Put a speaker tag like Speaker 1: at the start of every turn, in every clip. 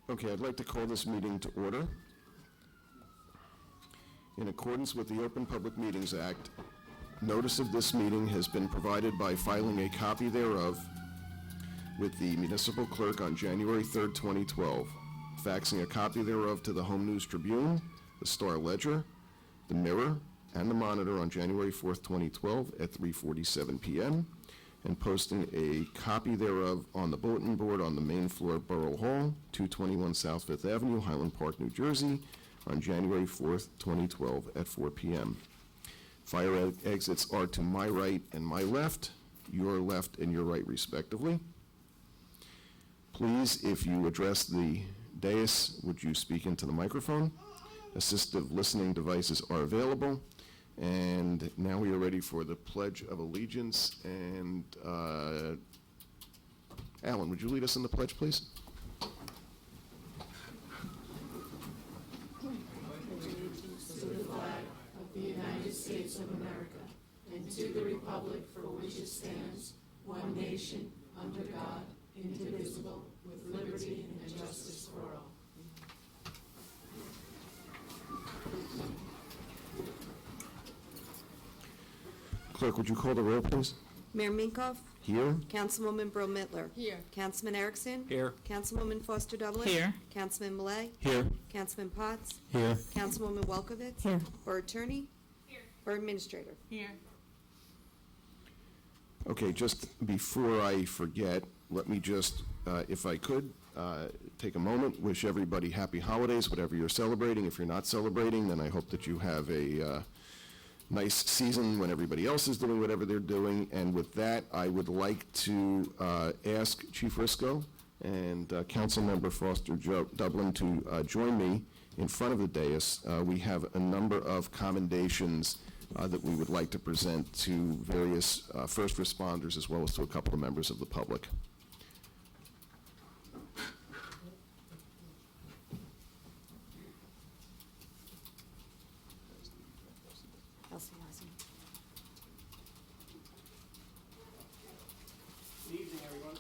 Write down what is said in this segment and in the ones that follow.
Speaker 1: Okay, I'd like to call this meeting to order. In accordance with the Open Public Meetings Act, notice of this meeting has been provided by filing a copy thereof with the municipal clerk on January 3rd, 2012, faxing a copy thereof to the Home News Tribune, the Star Ledger, the Mirror, and the Monitor on January 4th, 2012 at 3:47 p.m., and posting a copy thereof on the bulletin board on the main floor of Borough Hall, 221 South Fifth Avenue, Highland Park, New Jersey, on January 4th, 2012 at 4 p.m. Fire exits are to my right and my left, your left and your right respectively. Please, if you address the dais, would you speak into the microphone? Assistive listening devices are available. And now we are ready for the Pledge of Allegiance. And Alan, would you lead us in the pledge, please?
Speaker 2: Allegiance to the flag of the United States of America and to the republic for which it stands, one nation, under God, indivisible, with liberty and justice for all.
Speaker 1: Clerk, would you call the roll, please?
Speaker 3: Mayor Minkoff?
Speaker 1: Here.
Speaker 3: Councilwoman Bro Mittler?
Speaker 2: Here.
Speaker 3: Councilman Erickson?
Speaker 4: Here.
Speaker 3: Councilwoman Foster Dublin?
Speaker 4: Here.
Speaker 3: Councilman Millay?
Speaker 4: Here.
Speaker 3: Councilman Potts?
Speaker 4: Here.
Speaker 3: Councilwoman Welkowitz?
Speaker 4: Here.
Speaker 3: Borough Attorney?
Speaker 2: Here.
Speaker 3: Borough Administrator?
Speaker 2: Here.
Speaker 1: Okay, just before I forget, let me just, if I could, take a moment, wish everybody happy holidays, whatever you're celebrating. If you're not celebrating, then I hope that you have a nice season when everybody else is doing whatever they're doing. And with that, I would like to ask Chief Risco and Councilmember Foster Dublin to join me in front of the dais. We have a number of commendations that we would like to present to various first responders as well as to a couple of members of the public.
Speaker 5: Good evening, everyone.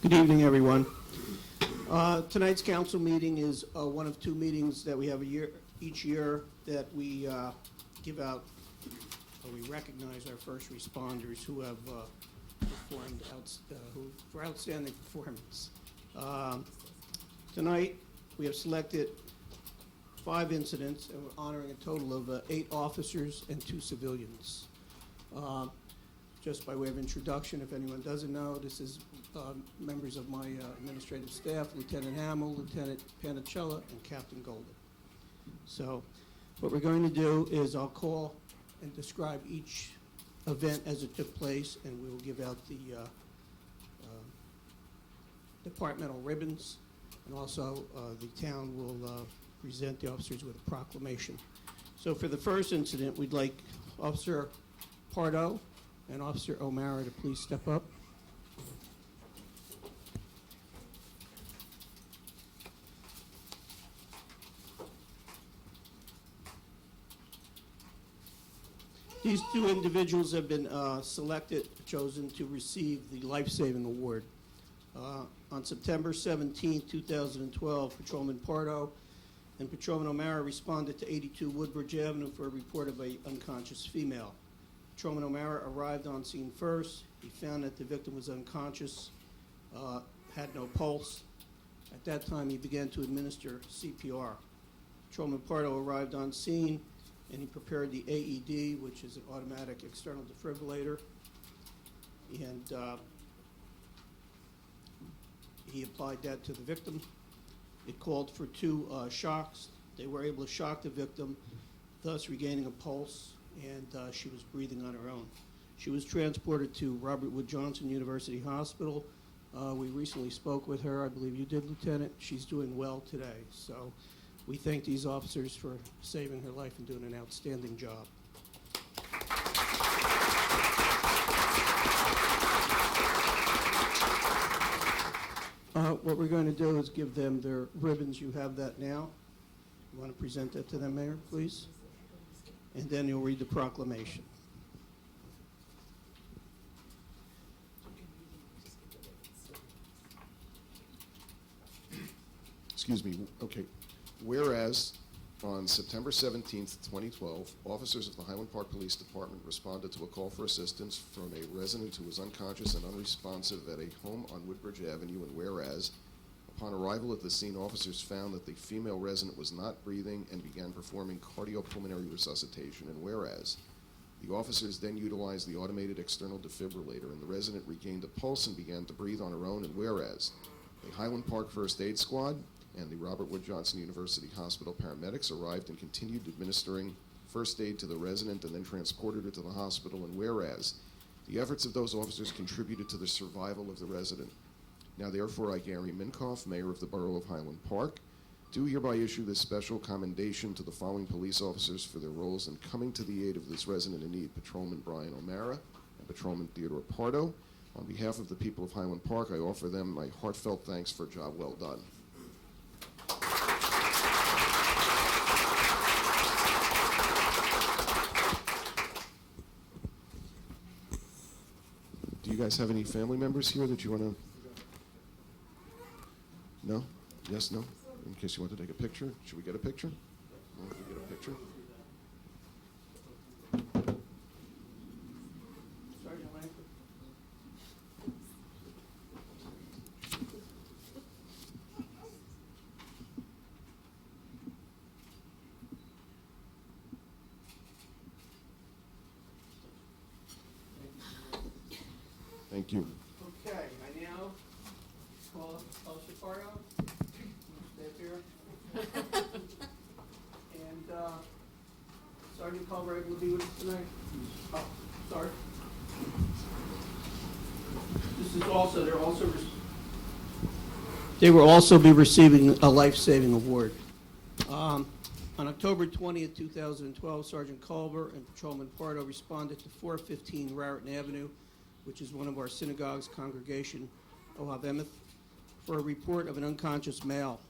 Speaker 5: Good evening, everyone. Tonight's council meeting is one of two meetings that we have each year that we give out, or we recognize our first responders who have performed for outstanding performance. Tonight, we have selected 5 incidents, and we're honoring a total of 8 officers and 2 civilians. Just by way of introduction, if anyone doesn't know, this is members of my administrative staff, Lieutenant Hamill, Lieutenant Panicella, and Captain Golden. So what we're going to do is I'll call and describe each event as it took place, and we will give out the departmental ribbons, and also the town will present the officers with a proclamation. So for the first incident, we'd like Officer Pardo and Officer O'Mara to please step up. These 2 individuals have been chosen to receive the Life-Saving Award. On September 17, 2012, Patrolman Pardo and Patrolman O'Mara responded to 82 Woodbridge Avenue for a report of an unconscious female. Patrolman O'Mara arrived on scene first. He found that the victim was unconscious, had no pulse. At that time, he began to administer CPR. Patrolman Pardo arrived on scene, and he prepared the AED, which is an automatic external defibrillator, and he applied that to the victim. It called for 2 shocks. They were able to shock the victim, thus regaining a pulse, and she was breathing on her own. She was transported to Robert Wood Johnson University Hospital. We recently spoke with her. I believe you did, Lieutenant. She's doing well today. So we thank these officers for saving her life and doing an outstanding job. What we're going to do is give them their ribbons. You have that now. You want to present that to them, Mayor, please? And then you'll read the proclamation.
Speaker 1: Excuse me, okay. Whereas on September 17th, 2012, officers of the Highland Park Police Department responded to a call for assistance from a resident who was unconscious and unresponsive at a home on Woodbridge Avenue, and whereas, upon arrival at the scene, officers found that the female resident was not breathing and began performing cardiopulmonary resuscitation, and whereas, the officers then utilized the automated external defibrillator, and the resident regained a pulse and began to breathe on her own, and whereas, the Highland Park First Aid Squad and the Robert Wood Johnson University Hospital paramedics arrived and continued administering first aid to the resident and then transported her to the hospital, and whereas, the efforts of those officers contributed to the survival of the resident. Now therefore, I, Gary Minkoff, Mayor of the Borough of Highland Park, do hereby issue this special commendation to the following police officers for their roles in coming to the aid of this resident in need: Patrolman Brian O'Mara and Patrolman Theodore Pardo. On behalf of the people of Highland Park, I offer them my heartfelt thanks for a job well done. Do you guys have any family members here that you want to? No? Yes, no? In case you want to take a picture? Should we get a picture? Well, we get a picture.
Speaker 5: Sergeant Langford.
Speaker 1: Thank you.
Speaker 5: Okay, I now call Officer Pardo. Stay up here. And Sergeant Culver able to be with us tonight? Oh, sorry. This is also, they will also be receiving a life-saving award. On October 20th, 2012, Sergeant Culver and Patrolman Pardo responded to 415 Raritan Avenue, which is one of our synagogues, Congregation Ohav Emeth, for a report of an unconscious male.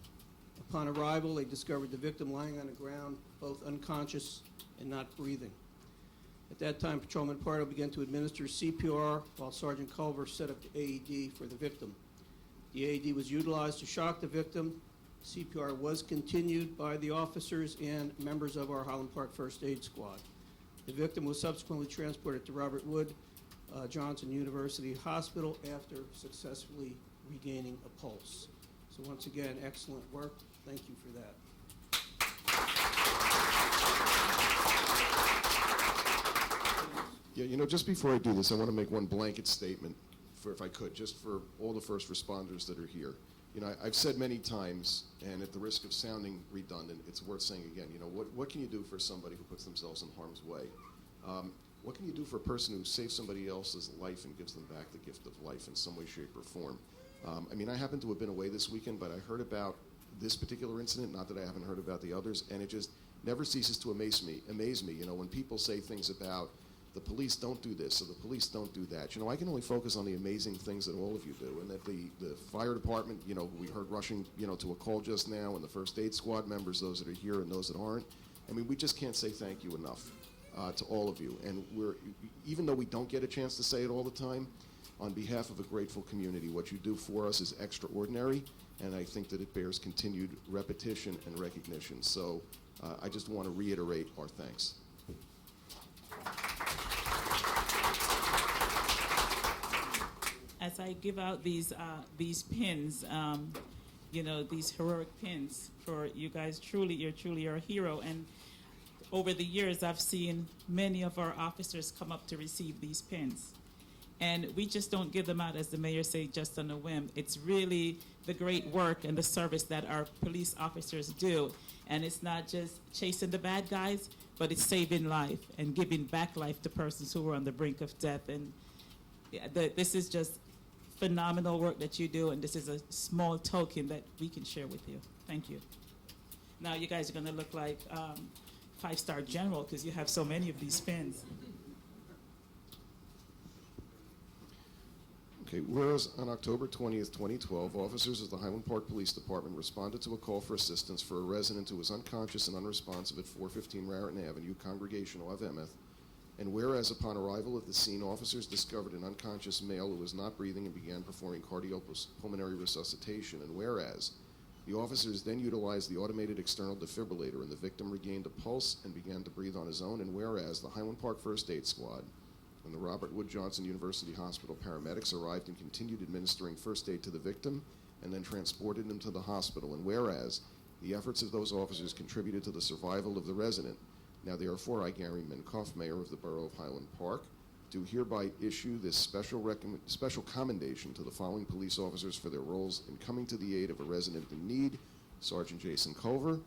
Speaker 5: Upon arrival, they discovered the victim lying on the ground, both unconscious and not breathing. At that time, Patrolman Pardo began to administer CPR while Sergeant Culver set up the AED for the victim. The AED was utilized to shock the victim. CPR was continued by the officers and members of our Highland Park First Aid Squad. The victim was subsequently transported to Robert Wood Johnson University Hospital after successfully regaining a pulse. So once again, excellent work. Thank you for that.
Speaker 1: Yeah, you know, just before I do this, I want to make one blanket statement, if I could, just for all the first responders that are here. You know, I've said many times, and at the risk of sounding redundant, it's worth saying again, you know, what can you do for somebody who puts themselves in harm's way? What can you do for a person who saves somebody else's life and gives them back the gift of life in some way, shape, or form? I mean, I happen to have been away this weekend, but I heard about this particular incident, not that I haven't heard about the others, and it just never ceases to amaze me. You know, when people say things about the police don't do this or the police don't do that. You know, I can only focus on the amazing things that all of you do, and that the fire department, you know, we heard rushing, you know, to a call just now, and the first aid squad members, those that are here and those that aren't. I mean, we just can't say thank you enough to all of you. And even though we don't get a chance to say it all the time, on behalf of a grateful community, what you do for us is extraordinary, and I think that it bears continued repetition and recognition. So I just want to reiterate our thanks.
Speaker 4: As I give out these pins, you know, these heroic pins for you guys, you're truly our hero. And over the years, I've seen many of our officers come up to receive these pins. And we just don't give them out, as the mayor said, just on a whim. It's really the great work and the service that our police officers do. And it's not just chasing the bad guys, but it's saving life and giving back life to persons who are on the brink of death. And this is just phenomenal work that you do, and this is a small token that we can share with you. Thank you. Now you guys are going to look like five-star general because you have so many of these pins.
Speaker 1: Okay, whereas on October 20th, 2012, officers of the Highland Park Police Department responded to a call for assistance for a resident who was unconscious and unresponsive at 415 Raritan Avenue, Congregational of Emeth. And whereas upon arrival at the scene, officers discovered an unconscious male who was not breathing and began performing cardiopulmonary resuscitation. And whereas the officers then utilized the automated external defibrillator and the victim regained a pulse and began to breathe on his own. And whereas the Highland Park First Aid Squad and the Robert Wood Johnson University Hospital paramedics arrived and continued administering first aid to the victim and then transported him to the hospital. And whereas the efforts of those officers contributed to the survival of the resident, now therefore I, Gary Minkoff, Mayor of the Borough of Highland Park, do hereby issue this special commendation to the following police officers for their roles in coming to the aid of a resident in need: Sergeant Jason Culver,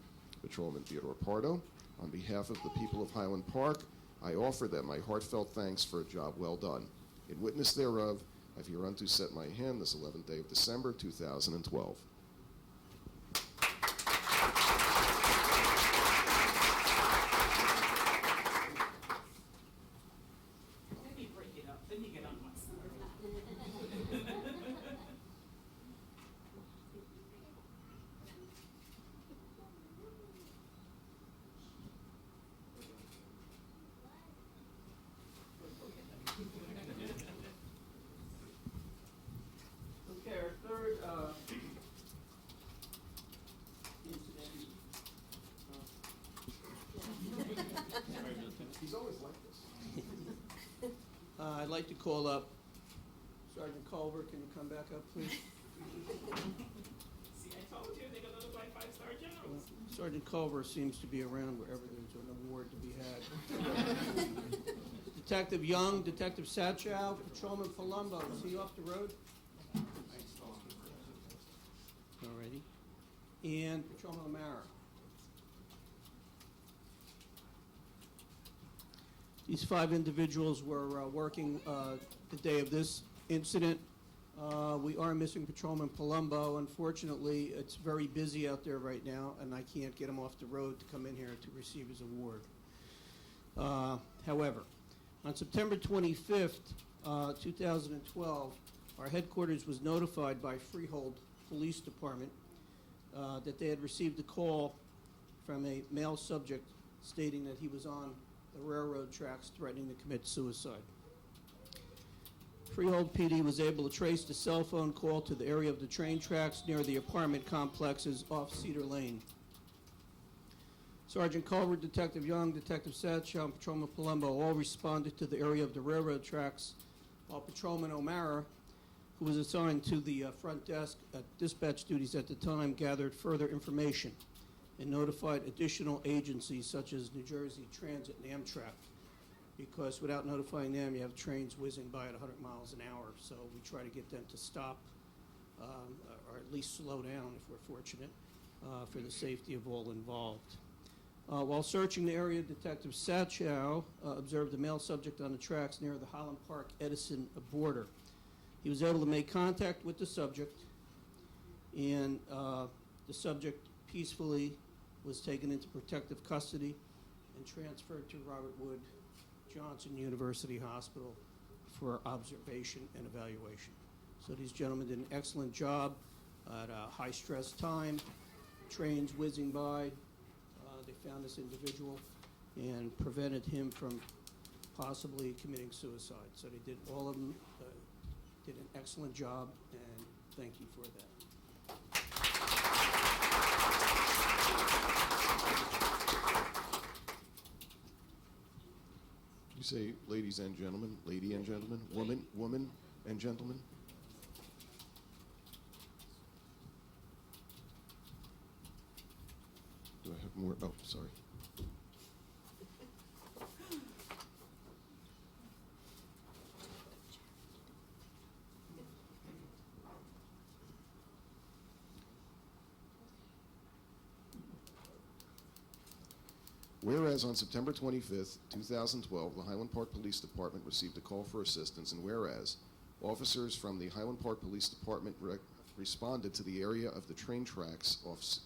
Speaker 1: Patrolman Theodore Pardo. On behalf of the people of Highland Park, I offer them my heartfelt thanks for a job well done. In witness thereof, I hereunto set my hand this 11th day of December, 2012.
Speaker 4: Let me break it up. Let me get on my side.
Speaker 5: Okay, our third incident.
Speaker 1: He's always like this.
Speaker 5: I'd like to call up Sergeant Culver. Can you come back up, please?
Speaker 4: See, I told you they're gonna look like five-star generals.
Speaker 5: Sergeant Culver seems to be around wherever there's an award to be had. Detective Young, Detective Satchow, Patrolman Palumbo. Is he off the road? Alrighty. And Patrolman O'Mara. These 5 individuals were working the day of this incident. We are missing Patrolman Palumbo. Unfortunately, it's very busy out there right now, and I can't get him off the road to come in here to receive his award. However, on September 25th, 2012, our headquarters was notified by Freehold Police Department that they had received a call from a male subject stating that he was on the railroad tracks threatening to commit suicide. Freehold PD was able to trace the cell phone call to the area of the train tracks near the apartment complexes off Cedar Lane. Sergeant Culver, Detective Young, Detective Satchow, and Patrolman Palumbo all responded to the area of the railroad tracks, while Patrolman O'Mara, who was assigned to the front desk at dispatch duties at the time, gathered further information and notified additional agencies such as New Jersey Transit and Amtrak, because without notifying them, you have trains whizzing by at 100 miles an hour. So we try to get them to stop or at least slow down if we're fortunate for the safety of all involved. While searching the area, Detective Satchow observed a male subject on the tracks near the Highland Park-Edison border. He was able to make contact with the subject, and the subject peacefully was taken into protective custody and transferred to Robert Wood Johnson University Hospital for observation and evaluation. So these gentlemen did an excellent job at a high-stress time, trains whizzing by. They found this individual and prevented him from possibly committing suicide. So they did, all of them did an excellent job, and thank you for that.
Speaker 1: You say ladies and gentlemen, lady and gentlemen, woman and gentlemen? Do I have more? Oh, sorry. Whereas on September 25th, 2012, the Highland Park Police Department received a call for assistance, and whereas officers from the Highland Park Police Department responded to the area of the train tracks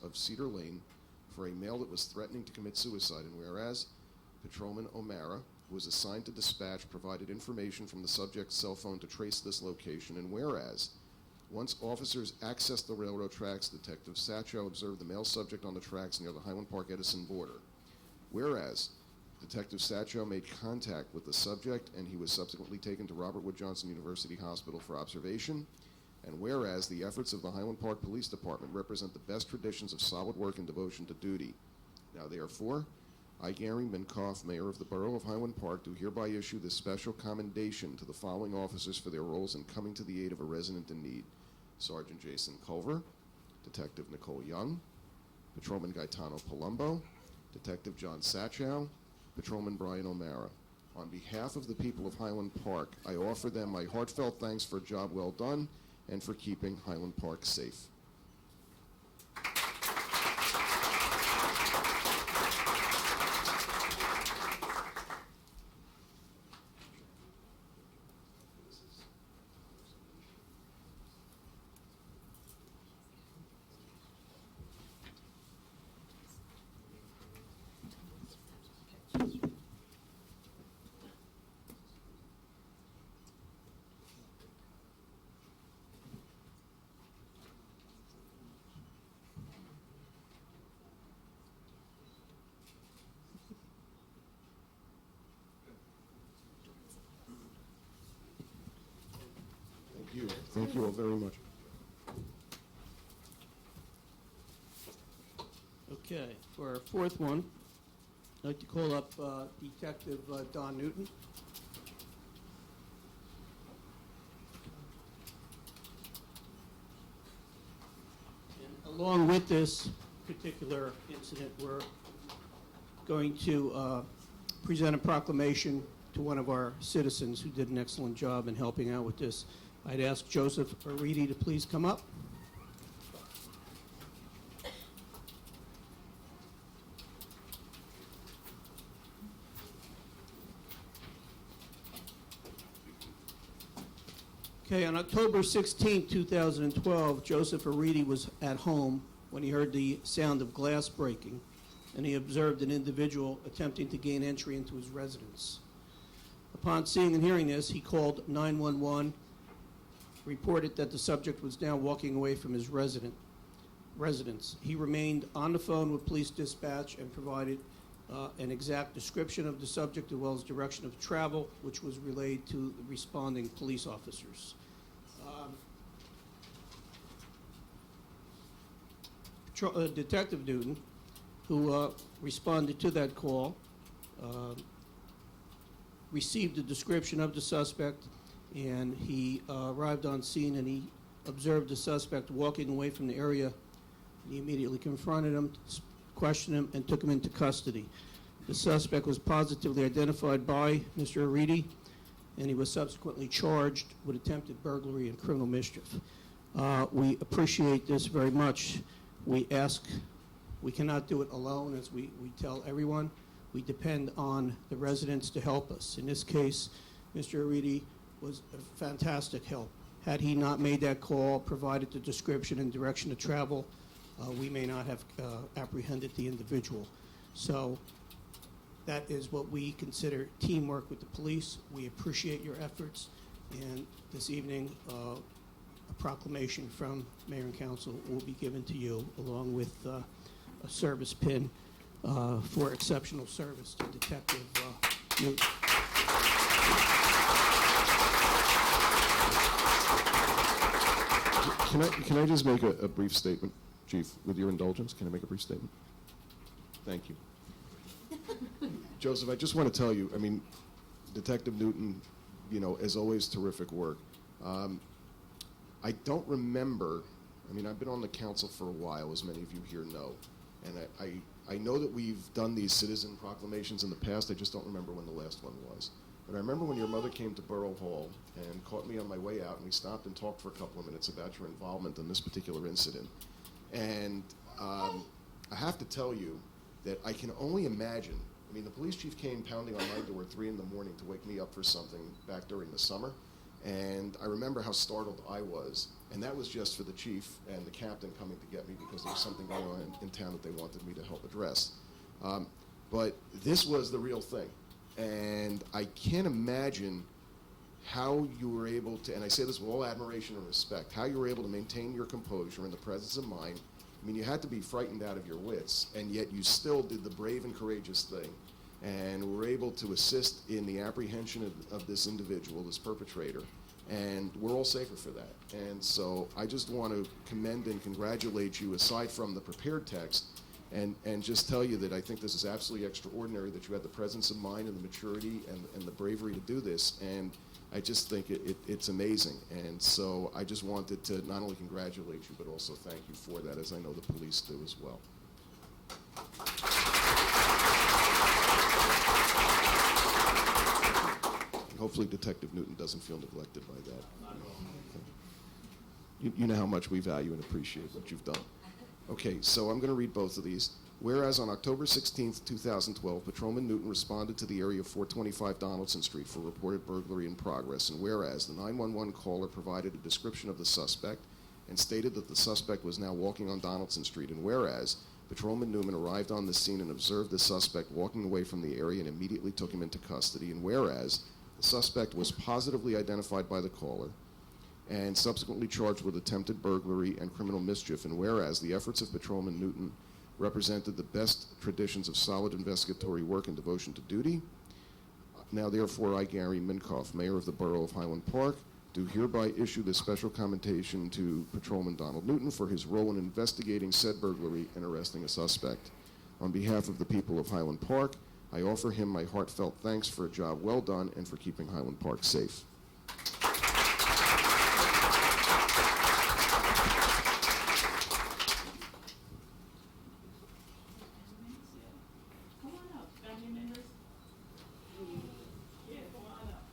Speaker 1: of Cedar Lane for a male that was threatening to commit suicide, and whereas Patrolman O'Mara, who was assigned to dispatch, provided information from the subject's cell phone to trace this location. And whereas, once officers accessed the railroad tracks, Detective Satchow observed the male subject on the tracks near the Highland Park-Edison border. Whereas, Detective Satchow made contact with the subject, and he was subsequently taken to Robert Wood Johnson University Hospital for observation. And whereas, the efforts of the Highland Park Police Department represent the best traditions of solid work and devotion to duty. Now therefore, I, Gary Minkoff, Mayor of the Borough of Highland Park, do hereby issue this special commendation to the following officers for their roles in coming to the aid of a resident in need. Sergeant Jason Culver, Detective Nicole Young, Patrolman Gaetano Palumbo, Detective John Satchow, Patrolman Brian O'Mara. On behalf of the people of Highland Park, I offer them my heartfelt thanks for a job well done and for keeping Highland Park safe. Thank you. Thank you all very much.
Speaker 5: Okay, for our fourth one, I'd like to call up Detective Don Newton. And along with this particular incident, we're going to present a proclamation to one of our citizens who did an excellent job in helping out with this. I'd ask Joseph Aridi to please come up. Okay, on October 16, 2012, Joseph Aridi was at home when he heard the sound of glass breaking, and he observed an individual attempting to gain entry into his residence. Upon seeing and hearing this, he called 911, reported that the subject was now walking away from his residence. He remained on the phone with police dispatch and provided an exact description of the subject as well as direction of travel, which was relayed to the responding police officers. Detective Newton, who responded to that call, received a description of the suspect, and he arrived on scene and he observed the suspect walking away from the area. He immediately confronted him, questioned him, and took him into custody. The suspect was positively identified by Mr. Aridi, and he was subsequently charged with attempted burglary and criminal mischief. We appreciate this very much. We cannot do it alone, as we tell everyone. We depend on the residents to help us. In this case, Mr. Aridi was a fantastic help. Had he not made that call, provided the description and direction to travel, we may not have apprehended the individual. So that is what we consider teamwork with the police. We appreciate your efforts, and this evening a proclamation from Mayor and Council will be given to you, along with a service pin for exceptional service to Detective Newton.
Speaker 1: Can I just make a brief statement, Chief, with your indulgence? Can I make a brief statement? Thank you. Joseph, I just want to tell you, I mean, Detective Newton, you know, as always, terrific work. I don't remember, I mean, I've been on the council for a while, as many of you here know, and I know that we've done these citizen proclamations in the past. I just don't remember when the last one was. But I remember when your mother came to Borough Hall and caught me on my way out, and we stopped and talked for a couple of minutes about your involvement in this particular incident. And I have to tell you that I can only imagine, I mean, the police chief came pounding on my door at 3 in the morning to wake me up for something back during the summer. And I remember how startled I was. And that was just for the chief and the captain coming to get me because there was something going on in town that they wanted me to help address. But this was the real thing. And I can't imagine how you were able to, and I say this with all admiration and respect, how you were able to maintain your composure and the presence of mind. I mean, you had to be frightened out of your wits, and yet you still did the brave and courageous thing, and were able to assist in the apprehension of this individual, this perpetrator, and we're all safer for that. And so I just want to commend and congratulate you, aside from the prepared text, and just tell you that I think this is absolutely extraordinary that you had the presence of mind and the maturity and the bravery to do this. And I just think it's amazing. And so I just wanted to not only congratulate you, but also thank you for that, as I know the police do as well. And hopefully Detective Newton doesn't feel neglected by that. You know how much we value and appreciate what you've done. Okay, so I'm going to read both of these. Whereas on October 16th, 2012, Patrolman Newton responded to the area of 425 Donaldson Street for reported burglary in progress, and whereas the 911 caller provided a description of the suspect and stated that the suspect was now walking on Donaldson Street, and whereas Patrolman Newman arrived on the scene and observed the suspect walking away from the area and immediately took him into custody, and whereas the suspect was positively identified by the caller and subsequently charged with attempted burglary and criminal mischief, and whereas the efforts of Patrolman Newton represented the best traditions of solid investigatory work and devotion to duty, now therefore I, Gary Minkoff, Mayor of the Borough of Highland Park, do hereby issue this special commendation to Patrolman Donald Newton for his role in investigating said burglary and arresting a suspect. On behalf of the people of Highland Park, I offer him my heartfelt thanks for a job well done and for keeping Highland Park safe.
Speaker 4: Come on up, family members. Yeah, come on up.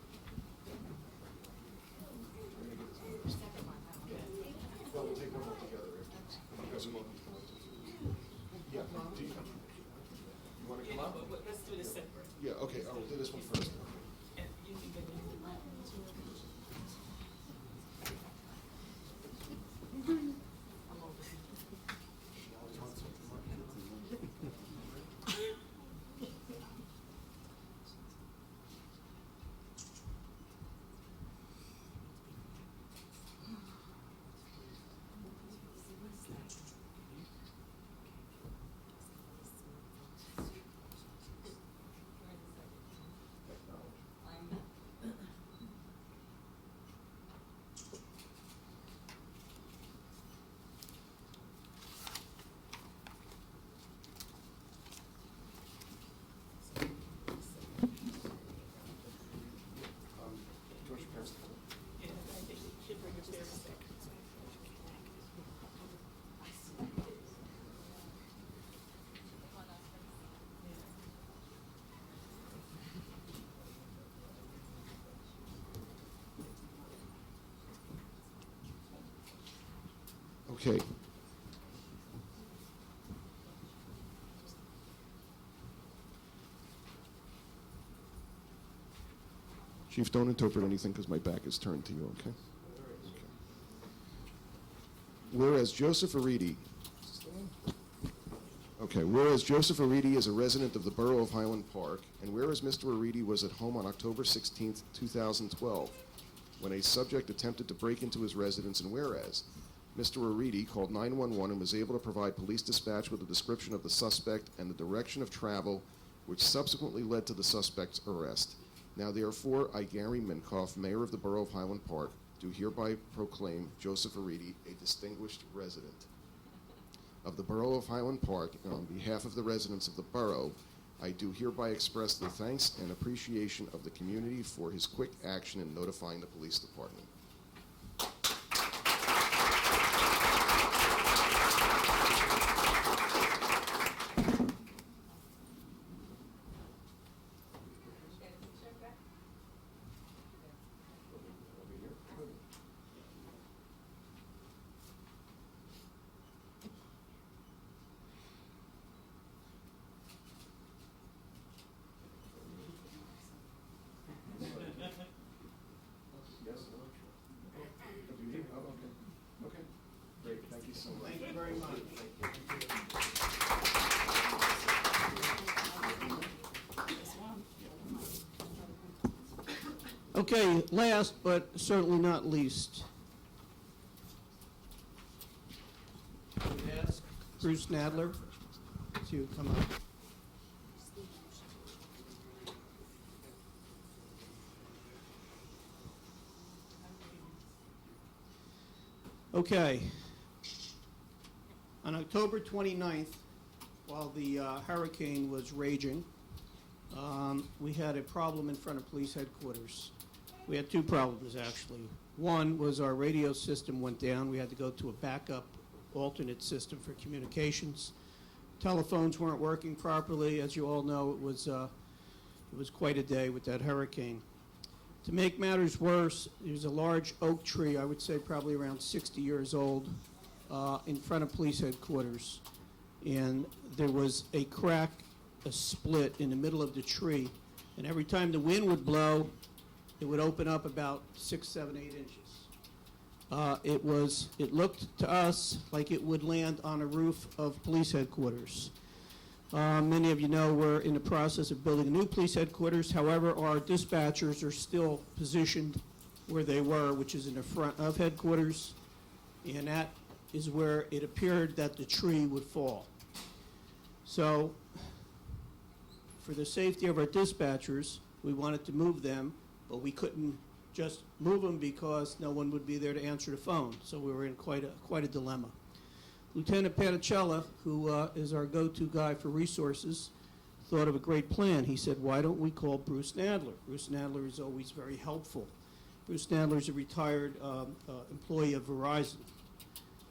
Speaker 1: Well, we'll take them all together. You guys are welcome to come up. Yeah, do you want to come up?
Speaker 4: But let's do this separate.
Speaker 1: Yeah, okay, I'll do this one first.
Speaker 4: And you can get in. Yeah, I think you should bring your parents back.
Speaker 1: Okay. Chief, don't interpret anything because my back is turned to you, okay? Okay. Whereas Joseph Aridi, whereas Joseph Aridi is a resident of the Borough of Highland Park, and whereas Mr. Aridi was at home on October 16th, 2012, when a subject attempted to break into his residence, and whereas Mr. Aridi called 911 and was able to provide police dispatch with a description of the suspect and the direction of travel, which subsequently led to the suspect's arrest. Now therefore, I, Gary Minkoff, Mayor of the Borough of Highland Park, do hereby proclaim Joseph Aridi a distinguished resident of the Borough of Highland Park, and on behalf of the residents of the borough, I do hereby express the thanks and appreciation of the community for his quick action in notifying the police department. Yes, no?
Speaker 5: Okay, last but certainly not least, I would ask Bruce Nadler to come up. Okay. On October 29th, while the hurricane was raging, we had a problem in front of police headquarters. We had two problems, actually. One was our radio system went down. We had to go to a backup alternate system for communications. Telephones weren't working properly. As you all know, it was quite a day with that hurricane. To make matters worse, there's a large oak tree, I would say probably around 60 years old, in front of police headquarters. And there was a crack, a split in the middle of the tree. And every time the wind would blow, it would open up about 6, 7, 8 inches. It looked to us like it would land on a roof of police headquarters. Many of you know we're in the process of building a new police headquarters. However, our dispatchers are still positioned where they were, which is in the front of headquarters, and that is where it appeared that the tree would fall. So, for the safety of our dispatchers, we wanted to move them, but we couldn't just move them because no one would be there to answer the phone. So we were in quite a dilemma. Lieutenant Panicella, who is our go-to guy for resources, thought of a great plan. He said, why don't we call Bruce Nadler? Bruce Nadler is always very helpful. Bruce Nadler is a retired employee of Verizon,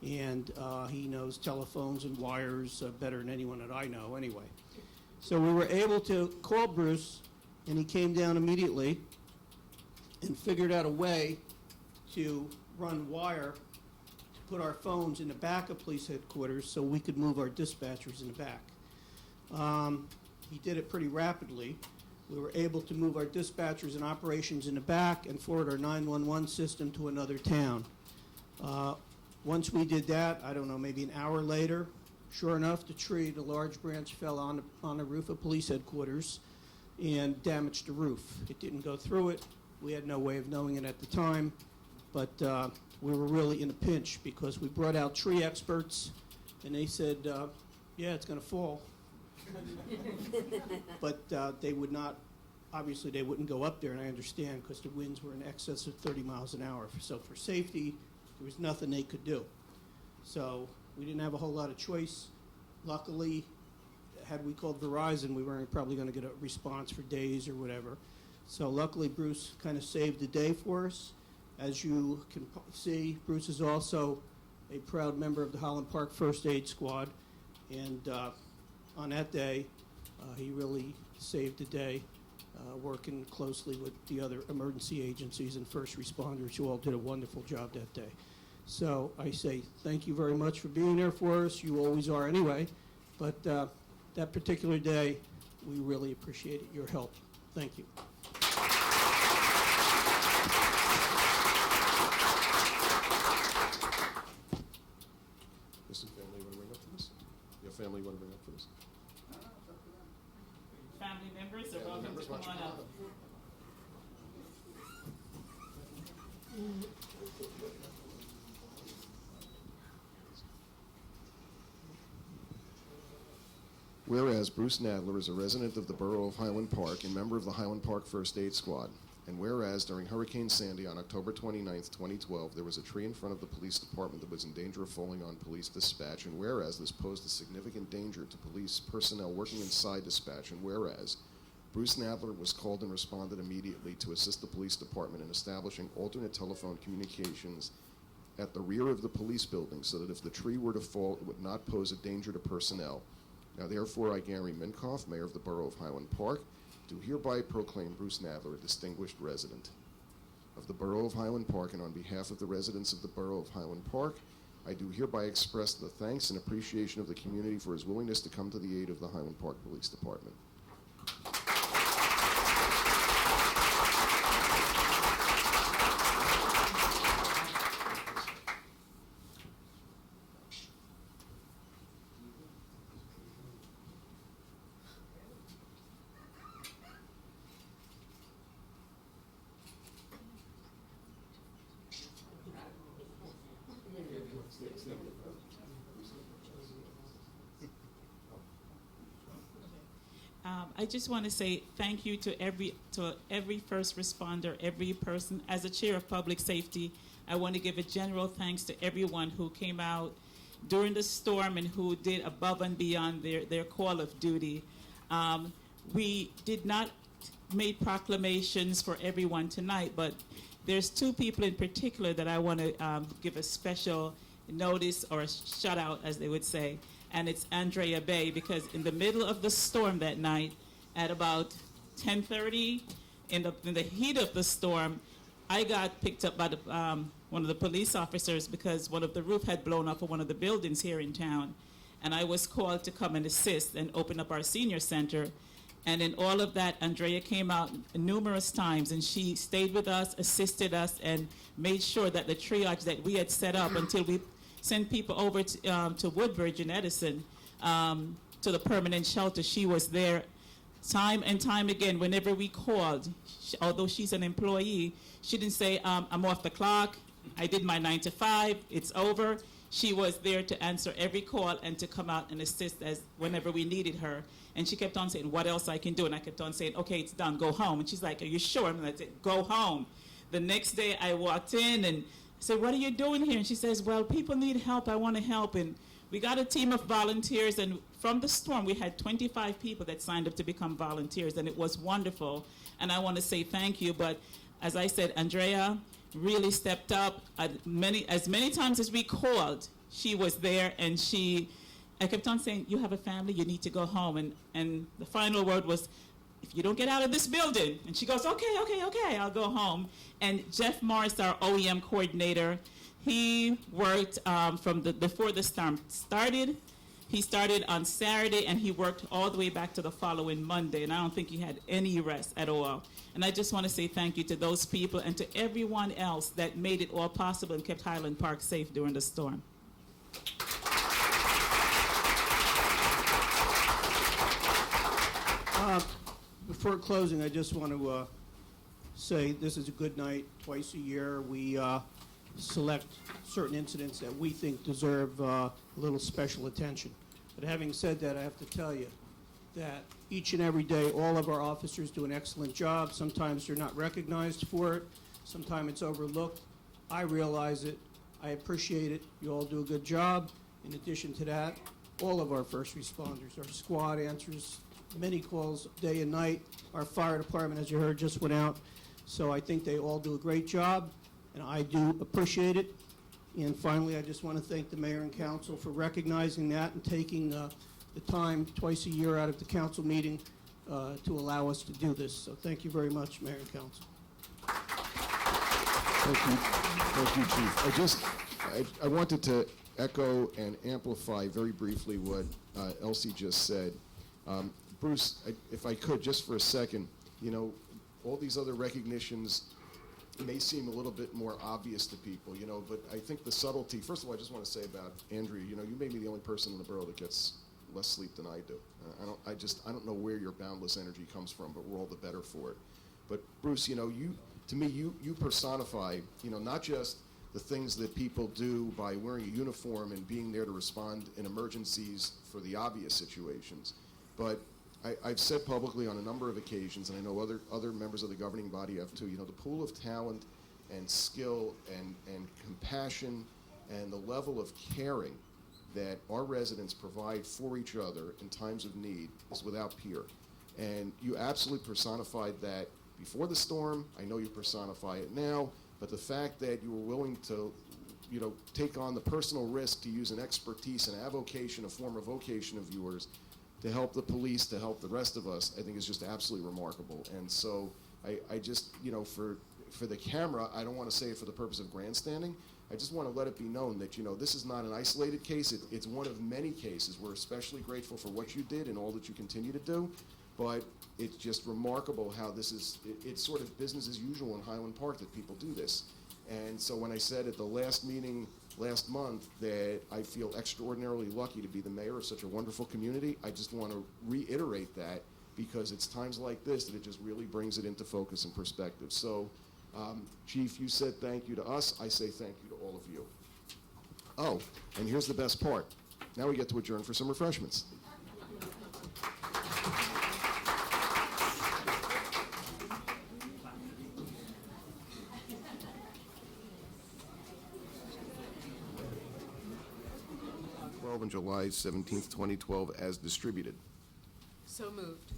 Speaker 5: and he knows telephones and wires better than anyone that I know anyway. So we were able to call Bruce, and he came down immediately and figured out a way to run wire to put our phones in the back of police headquarters so we could move our dispatchers in the back. He did it pretty rapidly. We were able to move our dispatchers and operations in the back and forward our 911 system to another town. Once we did that, I don't know, maybe an hour later, sure enough, the large branch fell on the roof of police headquarters and damaged the roof. It didn't go through it. We had no way of knowing it at the time, but we were really in a pinch because we brought out tree experts, and they said, yeah, it's going to fall. But they would not, obviously they wouldn't go up there, and I understand because the winds were in excess of 30 miles an hour. So for safety, there was nothing they could do. So we didn't have a whole lot of choice. Luckily, had we called Verizon, we weren't probably going to get a response for days or whatever. So luckily, Bruce kind of saved the day for us. As you can see, Bruce is also a proud member of the Highland Park First Aid Squad. And on that day, he really saved the day, working closely with the other emergency agencies and first responders who all did a wonderful job that day. So I say thank you very much for being there for us. You always are anyway. But that particular day, we really appreciated your help. Thank you.
Speaker 1: Listen, family, you want to bring up for this? Your family want to bring up for this?
Speaker 4: Family members are welcome to come on up.
Speaker 1: Whereas Bruce Nadler is a resident of the borough of Highland Park and member of the Highland Park First Aid Squad. And whereas during Hurricane Sandy on October 29th, 2012, there was a tree in front of the police department that was in danger of falling on police dispatch. And whereas this posed a significant danger to police personnel working inside dispatch. And whereas Bruce Nadler was called and responded immediately to assist the police department in establishing alternate telephone communications at the rear of the police building so that if the tree were to fall, it would not pose a danger to personnel. Now, therefore, I, Gary Minkoff, Mayor of the Borough of Highland Park, do hereby proclaim Bruce Nadler a distinguished resident of the Borough of Highland Park, and on behalf of the residents of the Borough of Highland Park, I do hereby express the thanks and appreciation of the community for his willingness to come to the aid of the Highland Park Police Department.
Speaker 4: I just want to say thank you to every first responder, every person. As a chair of public safety, I want to give a general thanks to everyone who came out during the storm and who did above and beyond their call of duty. We did not make proclamations for everyone tonight, but there's two people in particular that I want to give a special notice or a shout out, as they would say, and it's Andrea Bay, because in the middle of the storm that night, at about 10:30, in the heat of the storm, I got picked up by one of the police officers because one of the roof had blown off of one of the buildings here in town, and I was called to come and assist and open up our senior center. And in all of that, Andrea came out numerous times, and she stayed with us, assisted us, and made sure that the triage that we had set up until we sent people over to Woodbridge and Edison, to the permanent shelter, she was there time and time again whenever we called. Although she's an employee, she didn't say, I'm off the clock, I did my 9 to 5, it's over. She was there to answer every call and to come out and assist as whenever we needed her. And she kept on saying, what else I can do? And I kept on saying, okay, it's done, go home. And she's like, are you sure? And I said, go home. The next day I walked in and I said, what are you doing here? And she says, well, people need help, I want to help. And we got a team of volunteers, and from the storm, we had 25 people that signed up to become volunteers, and it was wonderful. And I want to say thank you, but as I said, Andrea really stepped up. As many times as we called, she was there, and I kept on saying, you have a family, you need to go home. And the final word was, if you don't get out of this building. And she goes, okay, I'll go home. And Jeff Morris, our OEM coordinator, he worked before the storm started. He started on Saturday, and he worked all the way back to the following Monday, and I don't think he had any rest at all. And I just want to say thank you to those people and to everyone else that made it all possible and kept Highland Park safe during the storm.
Speaker 5: Before closing, I just want to say this is a good night. Twice a year, we select certain incidents that we think deserve a little special attention. But having said that, I have to tell you that each and every day, all of our officers do an excellent job. Sometimes they're not recognized for it. Sometimes it's overlooked. I realize it. I appreciate it. You all do a good job. In addition to that, all of our first responders, our squad answers many calls day and night. Our fire department, as you heard, just went out. So I think they all do a great job, and I do appreciate it. And finally, I just want to thank the mayor and council for recognizing that and taking the time twice a year out of the council meeting to allow us to do this. So thank you very much, mayor and council.
Speaker 1: Thank you, Chief. I wanted to echo and amplify very briefly what Elsie just said. Bruce, if I could, just for a second, all these other recognitions may seem a little bit more obvious to people, but I think the subtlety, first of all, I just want to say about Andrea, you may be the only person in the borough that gets less sleep than I do. I don't know where your boundless energy comes from, but we're all the better for it. But Bruce, to me, you personify, not just the things that people do by wearing a uniform and being there to respond in emergencies for the obvious situations, but I've said publicly on a number of occasions, and I know other members of the governing body have too, the pool of talent and skill and compassion and the level of caring that our residents provide for each other in times of need is without peer. And you absolutely personified that before the storm. I know you personify it now, but the fact that you were willing to take on the personal risk to use an expertise, an avocation, a former vocation of yours to help the police, to help the rest of us, I think is just absolutely remarkable. And so I just, for the camera, I don't want to say it for the purpose of grandstanding. I just want to let it be known that, this is not an isolated case. It's one of many cases. We're especially grateful for what you did and all that you continue to do. But it's just remarkable how this is, it's sort of business as usual in Highland Park that people do this. And so when I said at the last meeting last month that I feel extraordinarily lucky to be the mayor of such a wonderful community, I just want to reiterate that, because it's times like this that it just really brings it into focus and perspective. So, Chief, you said thank you to us. I say thank you to all of you. Oh, and here's the best part. Now we get to adjourn for some refreshments. 2012 and July 17th, 2012, as distributed.
Speaker 2: So moved.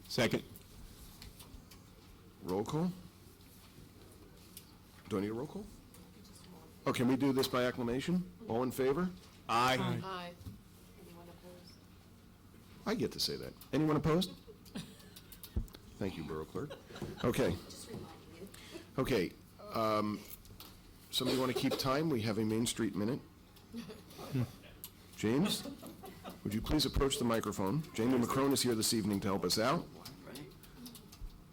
Speaker 6: Second.
Speaker 1: Roll call? Do I need a roll call? Oh, can we do this by acclamation? All in favor?
Speaker 6: Aye.
Speaker 2: Aye. Anyone opposed?
Speaker 1: I get to say that. Anyone opposed? Thank you, Borough Clerk. Okay. Okay, somebody want to keep time? We have a Main Street minute. James, would you please approach the microphone? Jamie McCrone is here this evening to help us out.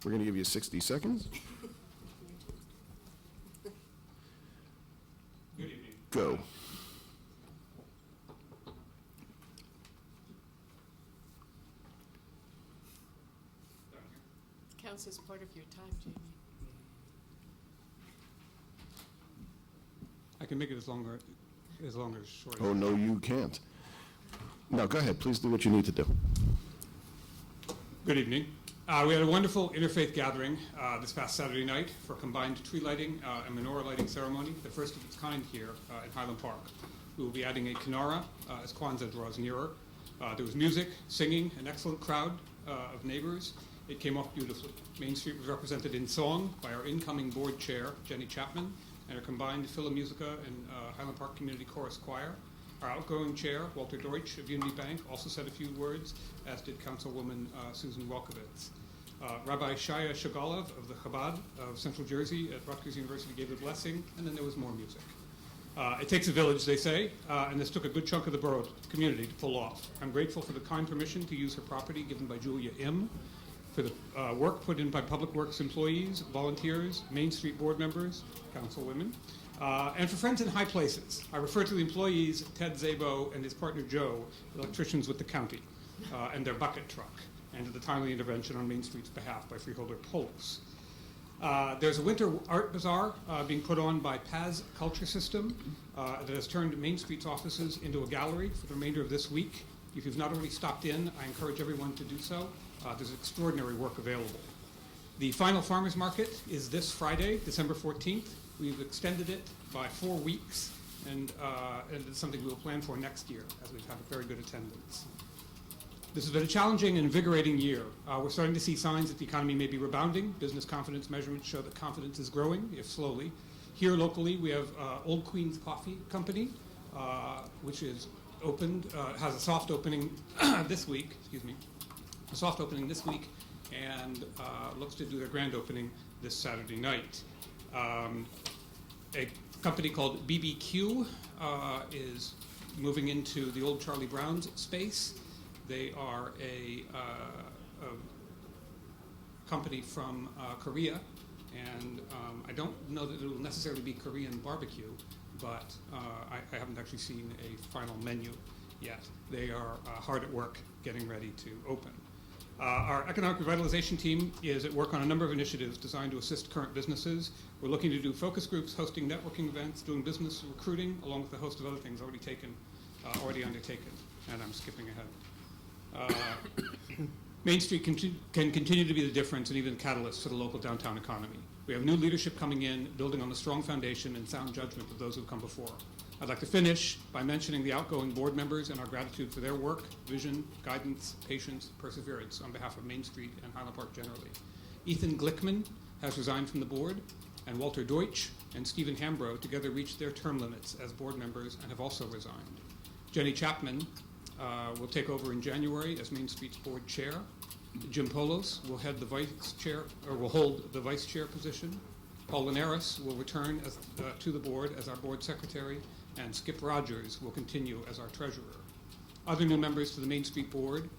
Speaker 1: We're going to give you 60 seconds.
Speaker 7: Good evening.
Speaker 1: Go.
Speaker 2: Counts as part of your time, Jamie.
Speaker 7: I can make it as long or as short.
Speaker 1: Oh, no, you can't. No, go ahead. Please do what you need to do.
Speaker 7: Good evening. We had a wonderful interfaith gathering this past Saturday night for a combined tree lighting and menorah lighting ceremony, the first of its kind here in Highland Park. We will be adding a Kinara as Kwanzaa draws nearer. There was music, singing, an excellent crowd of neighbors. It came off beautifully. Main Street was represented in song by our incoming board chair, Jenny Chapman, and our combined Philmusica and Highland Park Community Chorus Choir. Our outgoing chair, Walter Deutsch of Unity Bank, also said a few words, as did Councilwoman Susan Welkowitz. Rabbi Shaya Shagalov of the Chabad of Central Jersey at Rutgers University gave the blessing, and then there was more music. It takes a village, they say, and this took a good chunk of the borough community to pull off. I'm grateful for the kind permission to use her property given by Julia Im, for the work put in by Public Works employees, volunteers, Main Street board members, councilwomen, and for friends in high places. I refer to the employees, Ted Zabo and his partner Joe, electricians with the county, and their bucket truck, and to the timely intervention on Main Street's behalf by Freeholder Polis. There's a winter art bazaar being put on by Paz Culture System that has turned Main Street's offices into a gallery for the remainder of this week. If you've not already stopped in, I encourage everyone to do so. There's extraordinary work available. The final farmers market is this Friday, December 14th. We've extended it by 4 weeks, and it's something we will plan for next year, as we've had a very good attendance. This has been a challenging and invigorating year. We're starting to see signs that the economy may be rebounding. Business confidence measurements show that confidence is growing, if slowly. Here locally, we have Old Queen's Coffee Company, which is opened, has a soft opening this week, a soft opening this week, and looks to do their grand opening this Saturday night. A company called BBQ is moving into the old Charlie Brown's space. They are a company from Korea, and I don't know that it will necessarily be Korean barbecue, but I haven't actually seen a final menu yet. They are hard at work getting ready to open. Our economic revitalization team is at work on a number of initiatives designed to assist current businesses. We're looking to do focus groups, hosting networking events, doing business recruiting, along with a host of other things already undertaken, and I'm skipping ahead. Main Street can continue to be the difference and even the catalyst for the local downtown economy. We have new leadership coming in, building on the strong foundation and sound judgment of those who have come before. I'd like to finish by mentioning the outgoing board members and our gratitude for their work, vision, guidance, patience, perseverance on behalf of Main Street and Highland Park generally. Ethan Glickman has resigned from the board, and Walter Deutsch and Stephen Hambro together reached their term limits as board members and have also resigned. Jenny Chapman will take over in January as Main Street's board chair. Jim Polos will head the vice chair, or will hold the vice chair position. Paul Linares will return to the board as our board secretary, and Skip Rogers will continue as our treasurer. Other new members to the Main Street board,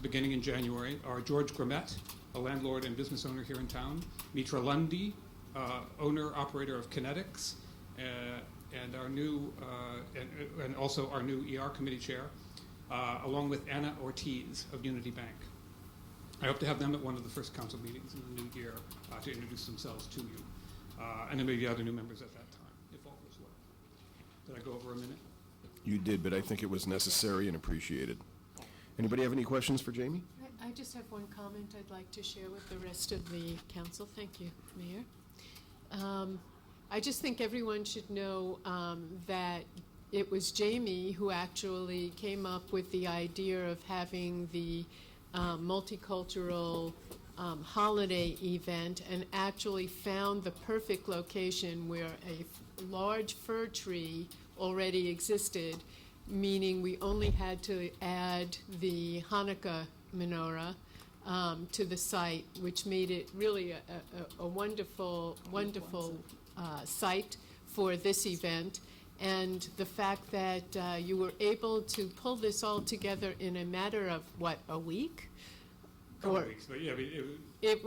Speaker 7: beginning in January, are George Gramet, a landlord and business owner here in town, Mitra Lundy, owner-operator of Kinetics, and our new, and also our new ER committee chair, along with Anna Ortiz of Unity Bank. I hope to have them at one of the first council meetings in the new year to introduce themselves to you, and there may be other new members at that time, if all goes well. Did I go over a minute?
Speaker 1: You did, but I think it was necessary and appreciated. Anybody have any questions for Jamie?
Speaker 2: I just have one comment I'd like to share with the rest of the council. Thank you, Mayor. I just think everyone should know that it was Jamie who actually came up with the idea of having the multicultural holiday event, and actually found the perfect location where a large fir tree already existed, meaning we only had to add the Hanukkah menorah to the site, which made it really a wonderful site for this event. And the fact that you were able to pull this all together in a matter of, what, a week?
Speaker 7: Couple of weeks, but yeah,
Speaker 2: It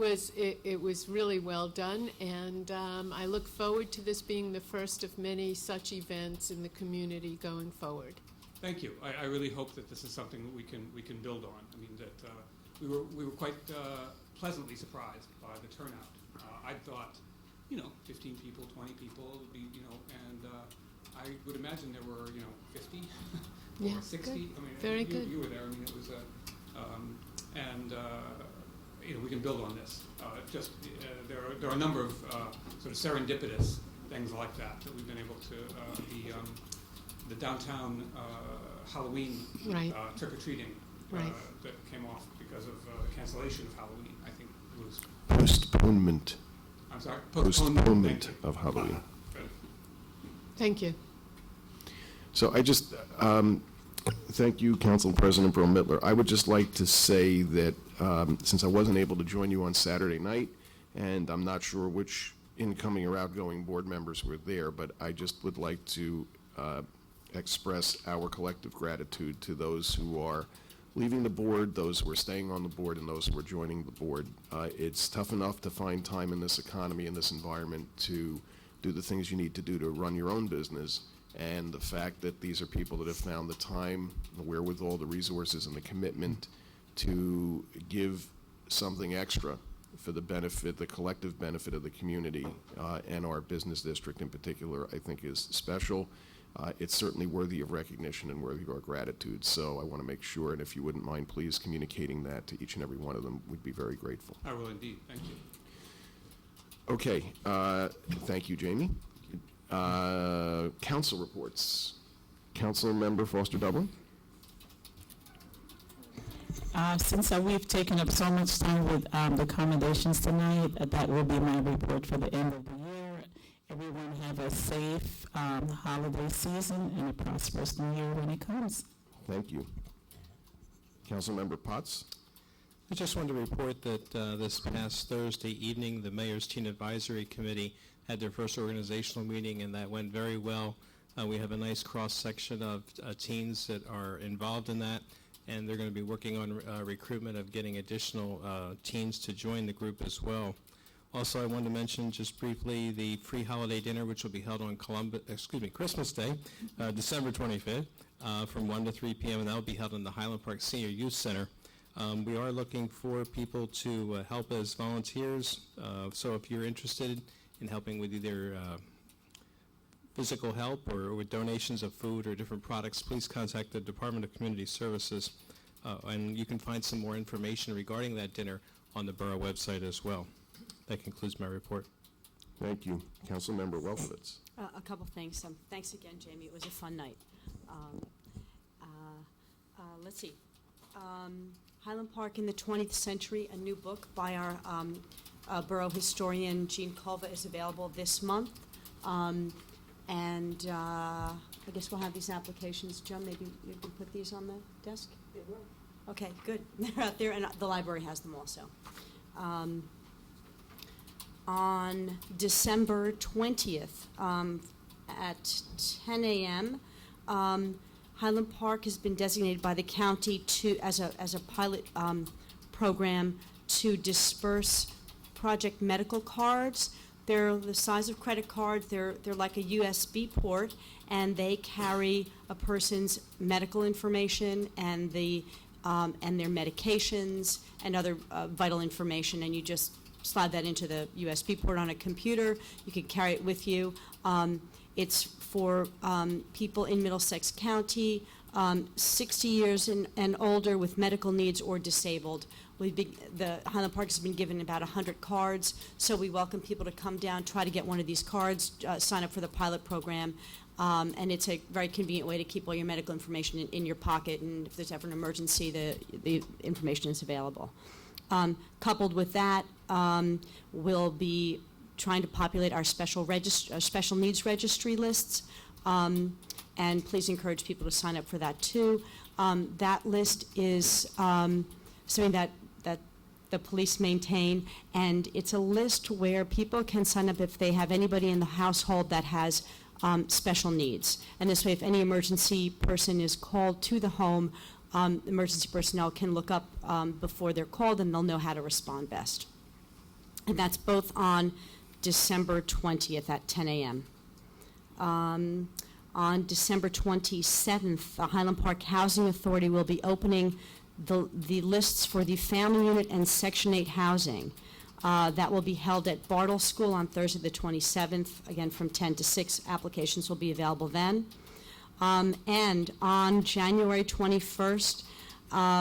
Speaker 2: was really well done, and I look forward to this being the first of many such events in the community going forward.
Speaker 7: thank you. I really hope that this is something that we can build on. I mean, that we were quite pleasantly surprised by the turnout. I thought, 15 people, 20 people would be, and I would imagine there were, 50
Speaker 2: Yeah,
Speaker 7: or 60.
Speaker 2: good.
Speaker 7: I mean,
Speaker 2: Very good.
Speaker 7: You were there. I mean, it was we can build on this. There are a number of sort of serendipitous things like that we've been able to. The downtown Halloween
Speaker 2: Right.
Speaker 7: trick-or-treating
Speaker 2: Right.
Speaker 7: that came off because of cancellation of Halloween, I think was.
Speaker 1: Postponement
Speaker 7: I'm sorry.
Speaker 1: Postponement
Speaker 7: Thank you.
Speaker 1: of Halloween.
Speaker 7: Good.
Speaker 2: Thank you.
Speaker 1: So I just, thank you, Council President Bro Mittler. I would just like to say that since I wasn't able to join you on Saturday night, and I'm not sure which incoming or outgoing board members were there, but I just would like to express our collective gratitude to those who are leaving the board, those who are staying on the board, and those who are joining the board. It's tough enough to find time in this economy, in this environment, to do the things you need to do to run your own business. And the fact that these are people that have found the time, the wherewithal, the resources, and the commitment to give something extra for the benefit, the collective benefit of the community and our business district in particular, I think is special. It's certainly worthy of recognition and worthy of our gratitude. So I want to make sure, and if you wouldn't mind, please communicating that to each and every one of them, we'd be very grateful.
Speaker 7: I will indeed. Thank you.
Speaker 1: Okay, thank you, Jamie. Council reports. Council Member Foster Dublin.
Speaker 6: Since we've taken up so much time with the accommodations tonight, that will be my report for the end of the year. Everyone have a safe holiday season and a prosperous new year when it comes.
Speaker 1: Thank you. Council Member Potts.
Speaker 8: I just wanted to report that this past Thursday evening, the Mayor's Teen Advisory Committee had their first organizational meeting, and that went very well. We have a nice cross-section of teens that are involved in that, and they're going to be working on recruitment of getting additional teens to join the group as well. Also, I wanted to mention just briefly the free holiday dinner, which will be held on Christmas Day, December 25th, from 1 to 3 p.m., and that will be held in the Highland Park Senior Youth Center. We are looking for people to help as volunteers, so if you're interested in helping with either physical help or with donations of food or different products, please contact the Department of Community Services, and you can find some more information regarding that dinner on the borough website as well. That concludes my report.
Speaker 1: Thank you. Council Member Welkowitz.
Speaker 9: A couple things. Thanks again, Jamie. It was a fun night. Let's see. Highland Park in the 20th Century, a new book by our borough historian Jean Culva is available this month. And I guess we'll have these applications. Joan, maybe you can put these on the desk?
Speaker 2: They will.
Speaker 9: Okay, good. They're out there, and the library has them also. On December 20th at 10 a.m., Highland Park has been designated by the county as a pilot program to disperse project medical cards. They're the size of credit cards. They're like a USB port, and they carry a person's medical information and their medications and other vital information, and you just slide that into the USB port on a computer. You can carry it with you. It's for people in Middlesex County, 60 years and older with medical needs or disabled. The Highland Park has been given about 100 cards, so we welcome people to come down, try to get one of these cards, sign up for the pilot program. And it's a very convenient way to keep all your medical information in your pocket, and if there's ever an emergency, the information is available. Coupled with that, we'll be trying to populate our special needs registry lists, and please encourage people to sign up for that too. That list is something that the police maintain, and it's a list where people can sign up if they have anybody in the household that has special needs. And this way, if any emergency person is called to the home, emergency personnel can look up before they're called, and they'll know how to respond best. And that's both on December 20th at 10 a.m. On December 27th, the Highland Park Housing Authority will be opening the lists for the family unit and Section 8 housing. That will be held at Bartle School on Thursday the 27th, again from 10 to 6. Applications will be available then. And on January 21st,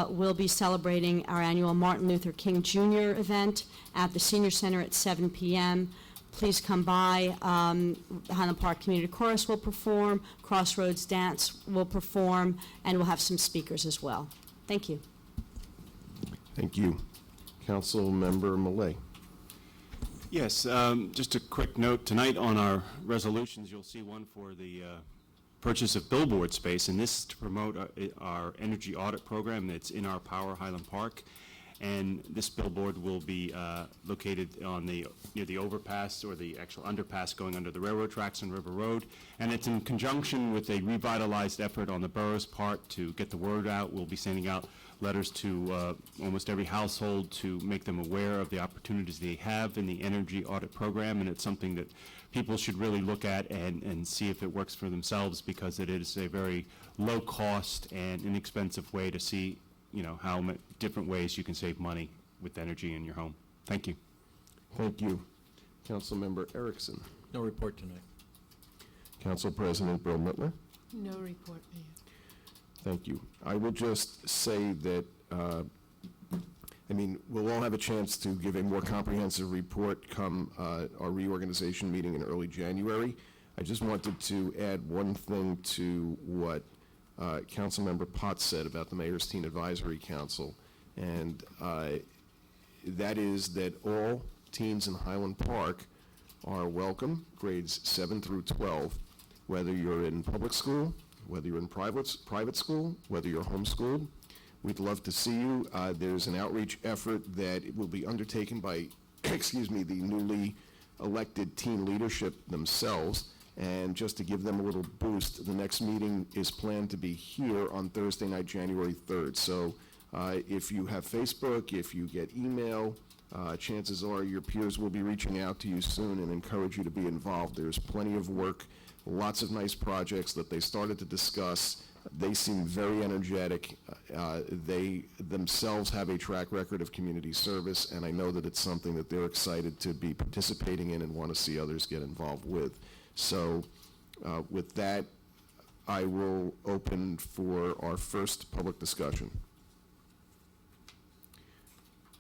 Speaker 9: we'll be celebrating our annual Martin Luther King Jr. event at the Senior Center at 7 p.m. Please come by. The Highland Park Community Chorus will perform, Crossroads Dance will perform, and we'll have some speakers as well. Thank you.
Speaker 1: Thank you. Councilmember Millet.
Speaker 10: Yes, just a quick note. Tonight on our resolutions, you'll see one for the purchase of billboard space, and this is to promote our energy audit program that's in our Power Highland Park. And this billboard will be located on near the overpass, or the actual underpass going under the railroad tracks on River Road. And it's in conjunction with a revitalized effort on the borough's part to get the word out. We'll be sending out letters to almost every household to make them aware of the opportunities they have in the energy audit program. And it's something that people should really look at and see if it works for themselves, because it is a very low cost and inexpensive way to see how different ways you can save money with energy in your home. Thank you.
Speaker 1: Thank you. Councilmember Erickson.
Speaker 8: No report tonight.
Speaker 1: Council President Bill Mittler.
Speaker 2: No report, Mayor.
Speaker 1: Thank you. I will just say that, we'll all have a chance to give a more comprehensive report come our reorganization meeting in early January. I just wanted to add one thing to what Councilmember Potts said about the Mayor's Teen Advisory Council, and that is that all teens in Highland Park are welcome, grades 7 through 12, whether you're in public school, whether you're in private school, whether you're homeschooled. We'd love to see you. There's an outreach effort that will be undertaken by, the newly elected teen leadership themselves. And just to give them a little boost, the next meeting is planned to be here on Thursday night, January 3rd. So if you have Facebook, if you get email, chances are your peers will be reaching out to you soon and encourage you to be involved. There's plenty of work, lots of nice projects that they started to discuss. They seem very energetic. They themselves have a track record of community service, and I know that it's something that they're excited to be participating in and want to see others get involved with. So with that, I will open for our first public discussion.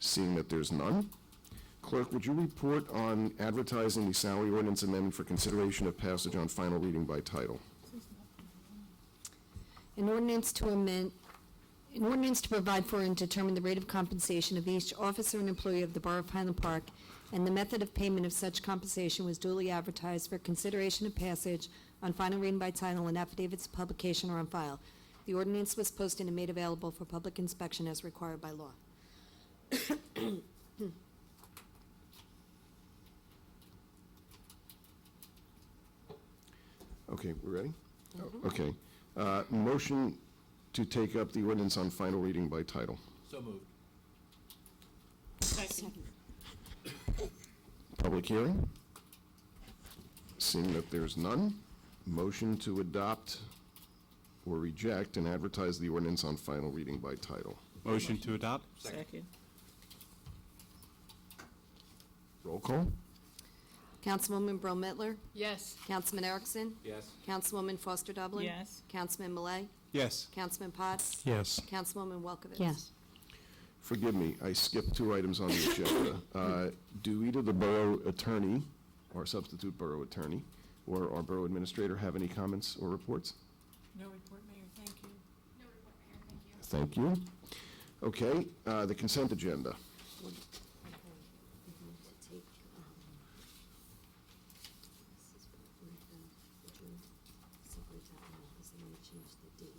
Speaker 1: Seeing that there's none, Clerk, would you report on advertising the salary ordinance amendment for consideration of passage on final reading by title?
Speaker 3: An ordinance to provide for and determine the rate of compensation of each officer and employee of the Borough of Highland Park and the method of payment of such compensation was duly advertised for consideration of passage on final reading by title, and affidavits of publication are on file. The ordinance was posted and made available for public inspection as required by law.
Speaker 1: Okay, we're ready? Oh, okay. Motion to take up the ordinance on final reading by title.
Speaker 8: So moved.
Speaker 4: Second.
Speaker 1: Public hearing? Seeing that there's none, motion to adopt or reject and advertise the ordinance on final reading by title.
Speaker 10: Motion to adopt?
Speaker 4: Second.
Speaker 1: Roll call?
Speaker 3: Councilwoman Brill Mittler,
Speaker 2: Yes.
Speaker 3: Councilman Erickson,
Speaker 8: Yes.
Speaker 3: Councilwoman Foster Dublin.
Speaker 4: Yes.
Speaker 3: Councilman Millet,
Speaker 10: Yes.
Speaker 3: Councilman Potts,
Speaker 8: Yes.
Speaker 3: Councilwoman Welkowitz.
Speaker 9: Yes.
Speaker 1: Forgive me, I skipped 2 items on the agenda. Do either the borough attorney or substitute borough attorney or our Borough Administrator have any comments or reports?
Speaker 2: No report, Mayor, thank you.
Speaker 1: Thank you. Okay, the consent agenda.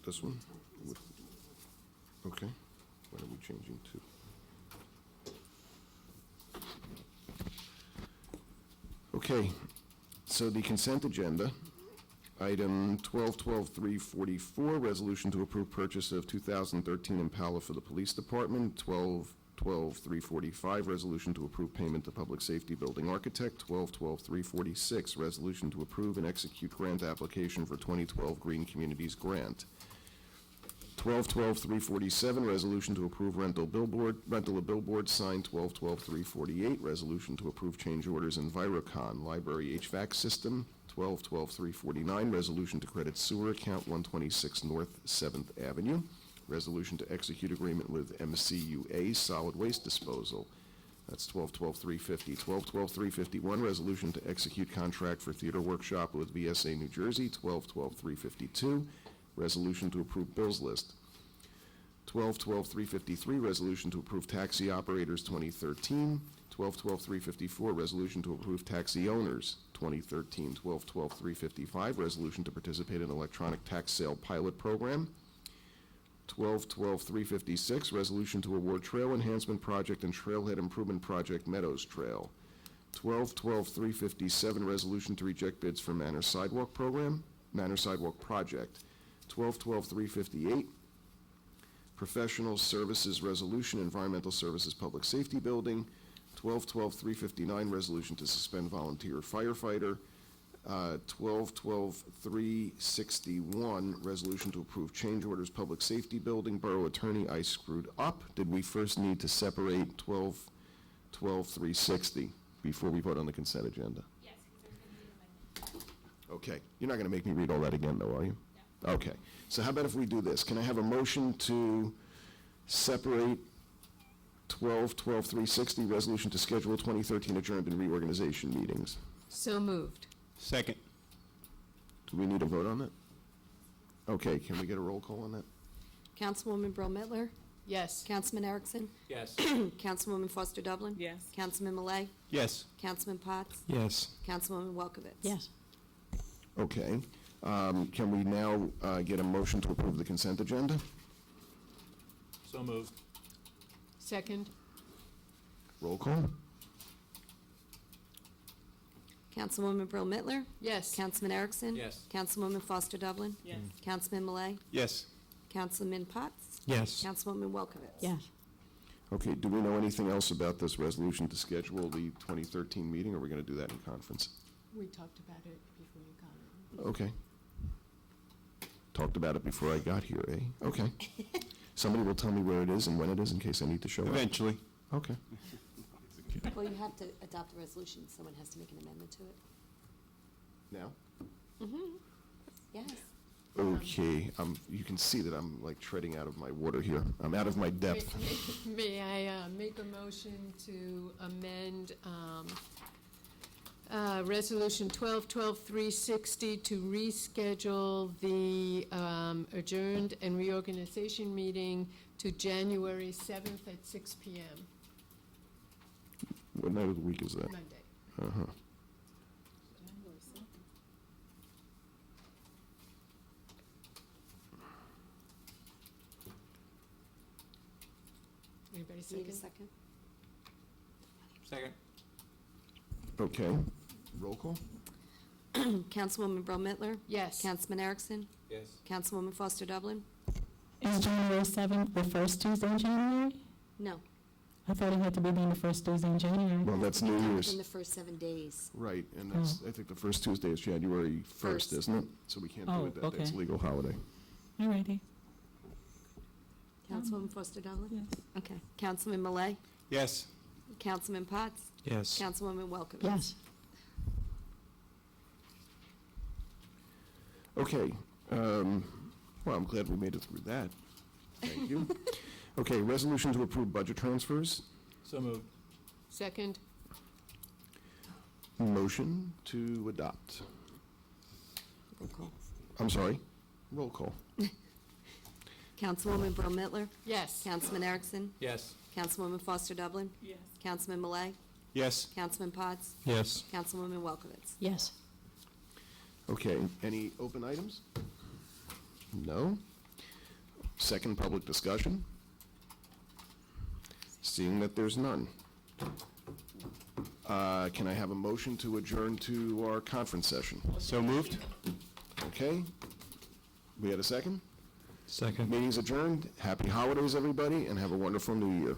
Speaker 1: This one? Okay, what are we changing to? Okay, so the consent agenda, item 12-12-344, resolution to approve purchase of 2013 Impala for the Police Department. 12-12-345, resolution to approve payment to Public Safety Building Architect. 12-12-346, resolution to approve and execute grant application for 2012 Green Communities Grant. 12-12-347, resolution to approve rental of billboard sign. 12-12-348, resolution to approve change orders in Viracon Library HVAC system. 12-12-349, resolution to credit sewer account 126 North 7th Avenue. Resolution to execute agreement with MCUA Solid Waste Disposal. That's 12-12-350. 12-12-351, resolution to execute contract for theater workshop with VSA New Jersey. 12-12-352, resolution to approve bills list. 12-12-353, resolution to approve taxi operators 2013. 12-12-354, resolution to approve taxi owners 2013. 12-12-355, resolution to participate in electronic tax sale pilot program. 12-12-356, resolution to award trail enhancement project and trailhead improvement project Meadows Trail. 12-12-357, resolution to reject bids for Manor Sidewalk project. 12-12-358, professional services resolution, environmental services public safety building. 12-12-359, resolution to suspend volunteer firefighter. 12-12-361, resolution to approve change orders public safety building. Borough attorney, I screwed up. Did we first need to separate 12-12-360 before we vote on the consent agenda?
Speaker 11: Yes, because there's going to be an amendment.
Speaker 1: Okay, you're not going to make me read all that again, though, are you? No. Okay, so how about if we do this? Can I have a motion to separate 12-12-360, resolution to schedule 2013 adjourned and reorganization meetings?
Speaker 2: So moved.
Speaker 8: Second.
Speaker 1: Do we need a vote on that? Okay, can we get a roll call on that?
Speaker 3: Councilwoman Brill Mittler,
Speaker 2: Yes.
Speaker 3: Councilman Erickson,
Speaker 8: Yes.
Speaker 3: Councilwoman Foster Dublin.
Speaker 4: Yes.
Speaker 3: Councilman Malay,
Speaker 8: Yes.
Speaker 3: Councilman Potts,
Speaker 8: Yes.
Speaker 3: Councilwoman Welkowitz.
Speaker 6: Yes.
Speaker 1: Okay, can we now get a motion to approve the consent agenda?
Speaker 8: So moved.
Speaker 2: Second.
Speaker 1: Roll call?
Speaker 3: Councilwoman Brill Mittler,
Speaker 2: Yes.
Speaker 3: Councilman Erickson.
Speaker 8: Yes.
Speaker 3: Councilwoman Foster Dublin.
Speaker 4: Yes.
Speaker 3: Councilman Malay,
Speaker 8: Yes.
Speaker 3: Councilman Potts,
Speaker 8: Yes.
Speaker 3: Councilwoman Welkowitz.
Speaker 6: Yes.
Speaker 1: Okay, do we know anything else about this resolution to schedule the 2013 meeting, or are we going to do that in conference?
Speaker 2: We talked about it before you got it.
Speaker 1: Okay. Talked about it before I got here, eh? Okay. Somebody will tell me where it is and when it is in case I need to show up.
Speaker 10: Eventually.
Speaker 1: Okay.
Speaker 3: Well, you have to adopt the resolution. Someone has to make an amendment to it.
Speaker 1: Now?
Speaker 3: Yes.
Speaker 1: Okay, you can see that I'm like treading out of my water here. I'm out of my depth.
Speaker 2: May I make a motion to amend Resolution 12-12-360 to reschedule the adjourned and reorganization meeting to January 7th at 6 p.m.
Speaker 1: What night of the week is that?
Speaker 2: Monday.
Speaker 1: Uh-huh.
Speaker 2: Anybody
Speaker 3: Need a
Speaker 2: second?
Speaker 3: second?
Speaker 8: Second.
Speaker 1: Okay. Roll call?
Speaker 3: Councilwoman Brill Mittler,
Speaker 2: Yes.
Speaker 3: Councilman Erickson,
Speaker 8: Yes.
Speaker 3: Councilwoman Foster Dublin.
Speaker 6: Is January 7th the first Tuesday in January?
Speaker 3: No.
Speaker 6: I thought it had to be on the first Tuesday in January.
Speaker 1: Well, that's
Speaker 3: It has to be
Speaker 1: New
Speaker 3: done
Speaker 1: Year's.
Speaker 3: Within the first 7 days.
Speaker 1: Right, and that's, I think the first Tuesday is January 1st,
Speaker 3: First.
Speaker 1: isn't it? So we can't do
Speaker 6: Oh,
Speaker 1: it that day. It's a
Speaker 6: okay.
Speaker 1: legal holiday.
Speaker 6: All righty.
Speaker 3: Councilwoman Foster Dublin?
Speaker 6: Yes.
Speaker 3: Okay. Councilman Malay,
Speaker 10: Yes.
Speaker 3: Councilman Potts,
Speaker 8: Yes.
Speaker 3: Councilwoman Welkowitz.
Speaker 6: Yes.
Speaker 1: Okay, well, I'm glad we made it through that. Thank you. Okay, resolution to approve budget transfers.
Speaker 8: So moved.
Speaker 2: Second?
Speaker 1: Motion to adopt.
Speaker 3: Roll call.
Speaker 1: I'm sorry, roll call.
Speaker 3: Councilwoman Bro Mittler?
Speaker 2: Yes.
Speaker 3: Councilman Erickson?
Speaker 8: Yes.
Speaker 3: Councilwoman Foster Dublin?
Speaker 4: Yes.
Speaker 3: Councilman Malay?
Speaker 10: Yes.
Speaker 3: Councilman Potts?
Speaker 8: Yes.
Speaker 3: Councilwoman Welkowitz?
Speaker 9: Yes.
Speaker 1: Okay, any open items? No? Second public discussion? Seeing that there's none. Can I have a motion to adjourn to our conference session?
Speaker 10: So moved?
Speaker 1: Okay? We had a second?
Speaker 8: Second.
Speaker 1: Meeting's adjourned. Happy holidays, everybody, and have a wonderful new year.